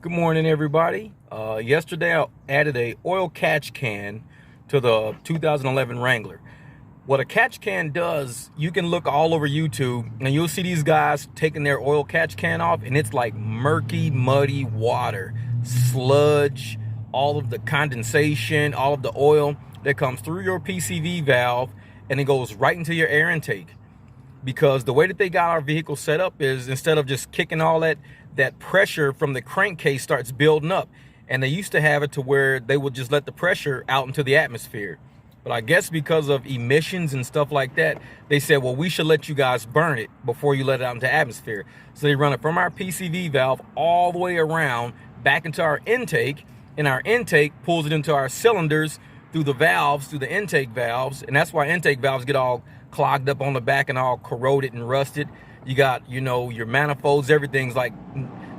Good morning, everybody. Yesterday I added a oil catch can to the 2011 Wrangler. What a catch can does, you can look all over YouTube and you'll see these guys taking their oil catch can off, and it's like murky, muddy water, sludge, all of the condensation, all of the oil that comes through your PCV valve, and it goes right into your air intake. Because the way that they got our vehicle set up is, instead of just kicking all that pressure from the crankcase starts building up, and they used to have it to where they would just let the pressure out into the atmosphere. But I guess because of emissions and stuff like that, they said, well, we should let you guys burn it before you let it out into the atmosphere. So they run it from our PCV valve all the way around back into our intake, and our intake pulls it into our cylinders through the valves, through the intake valves. And that's why intake valves get all clogged up on the back and all corroded and rusted. You got, your manifolds, everything's like,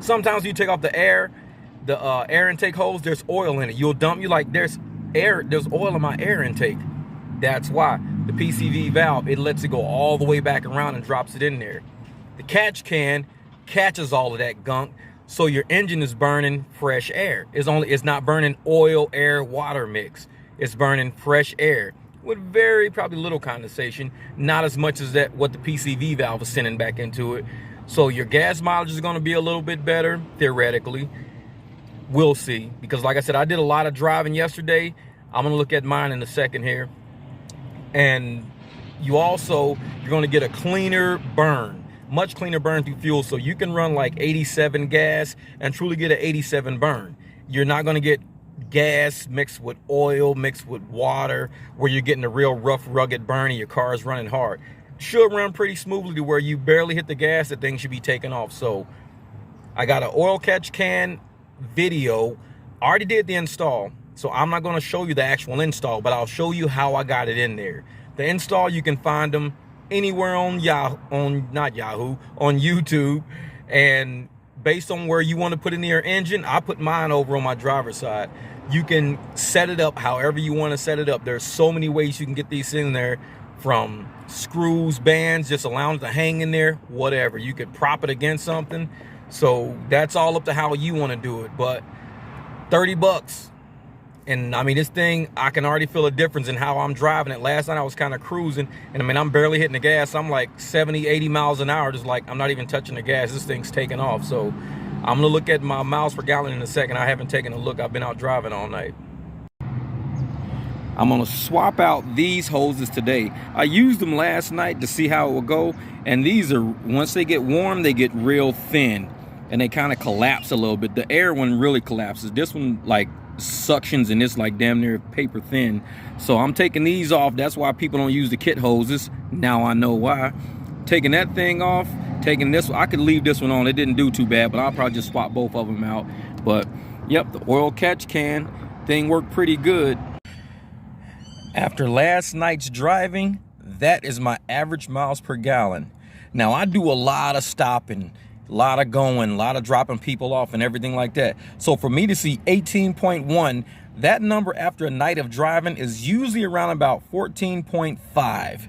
sometimes you take off the air intake hose, there's oil in it. You'll dump, you like, there's oil in my air intake. That's why the PCV valve, it lets it go all the way back around and drops it in there. The catch can catches all of that gunk, so your engine is burning fresh air. It's not burning oil, air, water mix. It's burning fresh air with very probably little condensation, not as much as what the PCV valve is sending back into it. So your gas mileage is going to be a little bit better, theoretically. We'll see, because like I said, I did a lot of driving yesterday. I'm going to look at mine in a second here. And you're going to get a cleaner burn, much cleaner burn through fuel. So you can run like 87 gas and truly get an 87 burn. You're not going to get gas mixed with oil, mixed with water, where you're getting a real rough, rugged burn and your car is running hard. Should run pretty smoothly to where you barely hit the gas, the thing should be taken off. So I got an oil catch can video. I already did the install, so I'm not going to show you the actual install, but I'll show you how I got it in there. The install, you can find them anywhere on on YouTube, and based on where you want to put in your engine, I put mine over on my driver's side. You can set it up however you want to set it up. There's so many ways you can get these in there, from screws, bands, just allowing it to hang in there, whatever. You could prop it against something. So that's all up to how you want to do it. But 30 bucks. And I mean, this thing, I can already feel a difference in how I'm driving it. Last night I was kind of cruising, and I mean, I'm barely hitting the gas. I'm like 70, 80 miles an hour, just like I'm not even touching the gas. This thing's taking off. So I'm gonna look at my miles per gallon in a second. I haven't taken a look. I've been out driving all night. I'm gonna swap out these hoses today. I used them last night to see how it will go, and these are, once they get warm, they get real thin and they kind of collapse a little bit. The air one really collapses. This one like suctions, and it's like damn near paper thin. So I'm taking these off. That's why people don't use the kit hoses. Now I know why. Taking that thing off, taking this one. I could leave this one on, it didn't do too bad, but I'll probably just swap both of them out. But yep, the oil catch can thing worked pretty good. After last night's driving, that is my average miles per gallon. Now I do a lot of stopping, a lot of going, a lot of dropping people off and everything like that. So for me to see 18.1, that number after a night of driving is usually around about 14.5.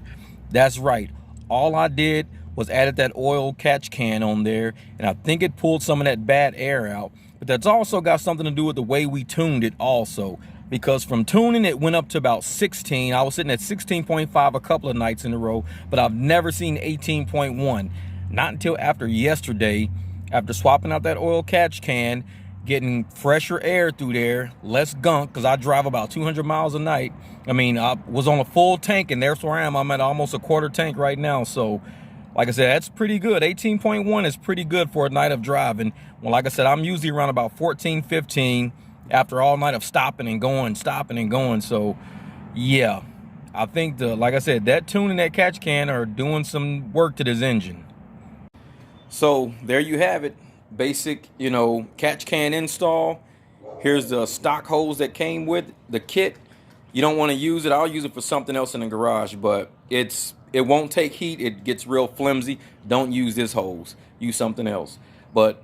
That's right. All I did was added that oil catch can on there, and I think it pulled some of that bad air out. But that's also got something to do with the way we tuned it also. Because from tuning, it went up to about 16. I was sitting at 16.5 a couple of nights in a row, but I've never seen 18.1. Not until after yesterday, after swapping out that oil catch can, getting fresher air through there, less gunk, because I drive about 200 miles a night. I mean, I was on a full tank, and there's where I am. I'm at almost a quarter tank right now. So, like I said, that's pretty good. 18.1 is pretty good for a night of driving. Well, like I said, I'm usually around about 14, 15 after all night of stopping and going. So, yeah, I think, like I said, that tune and that catch can are doing some work to this engine. So there you have it. Basic, catch can install. Here's the stock hose that came with the kit. You don't want to use it. I'll use it for something else in the garage, but it won't take heat. It gets real flimsy. Don't use this hose. Use something else. But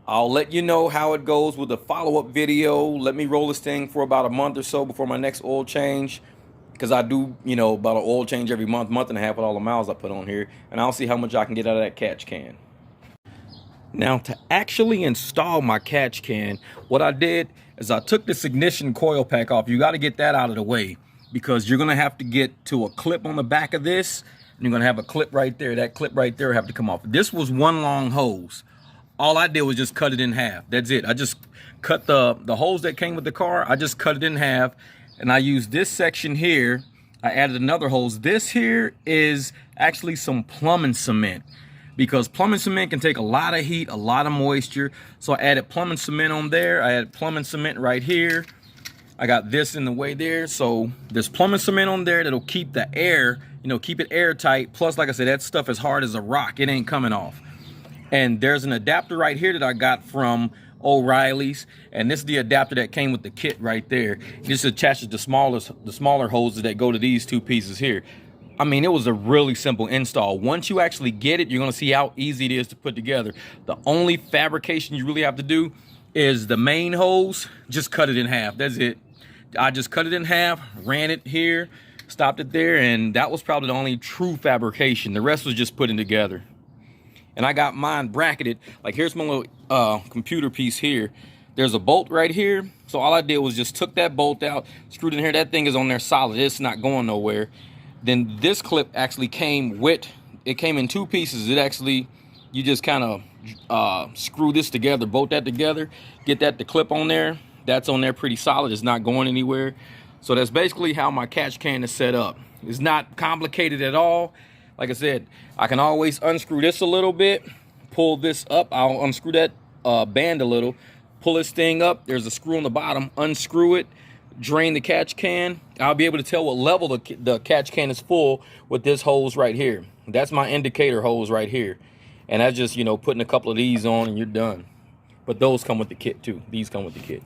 I'll let you know how it goes with a follow-up video. Let me roll this thing for about a month or so before my next oil change, because I do, about an oil change every month and a half with all the miles I put on here, and I'll see how much I can get out of that catch can. Now, to actually install my catch can, what I did is I took this ignition coil pack off. You got to get that out of the way because you're going to have to get to a clip on the back of this. And you're going to have a clip right there. That clip right there have to come off. This was one long hose. All I did was just cut it in half. That's it. I just cut the hose that came with the car. I just cut it in half. And I used this section here. I added another hose. This here is actually some plumbing cement, because plumbing cement can take a lot of heat, a lot of moisture. So I added plumbing cement on there. I added plumbing cement right here. I got this in the way there. So there's plumbing cement on there that'll keep the air, you know, keep it airtight. Plus, like I said, that stuff is hard as a rock. It ain't coming off. And there's an adapter right here that I got from O'Reilly's, and this is the adapter that came with the kit right there. This attaches the smaller hoses that go to these two pieces here. I mean, it was a really simple install. Once you actually get it, you're gonna see how easy it is to put together. The only fabrication you really have to do is the main hose. Just cut it in half. That's it. I just cut it in half, ran it here, stopped it there, and that was probably the only true fabrication. The rest was just putting together. And I got mine bracketed. Like, here's my little computer piece here. There's a bolt right here. So all I did was just took that bolt out, screwed it in here. That thing is on there solid. It's not going nowhere. Then this clip actually came with, it came in two pieces. It actually, you just kind of screw this together, bolt that together, get that to clip on there. That's on there pretty solid. It's not going anywhere. So that's basically how my catch can is set up. It's not complicated at all. Like I said, I can always unscrew this a little bit, pull this up. I'll unscrew that band a little, pull this thing up. There's a screw on the bottom, unscrew it, drain the catch can. I'll be able to tell what level the catch can is full with this hose right here. That's my indicator hose right here. And that's just, you know, putting a couple of these on and you're done. But those come with the kit too. These come with the kit.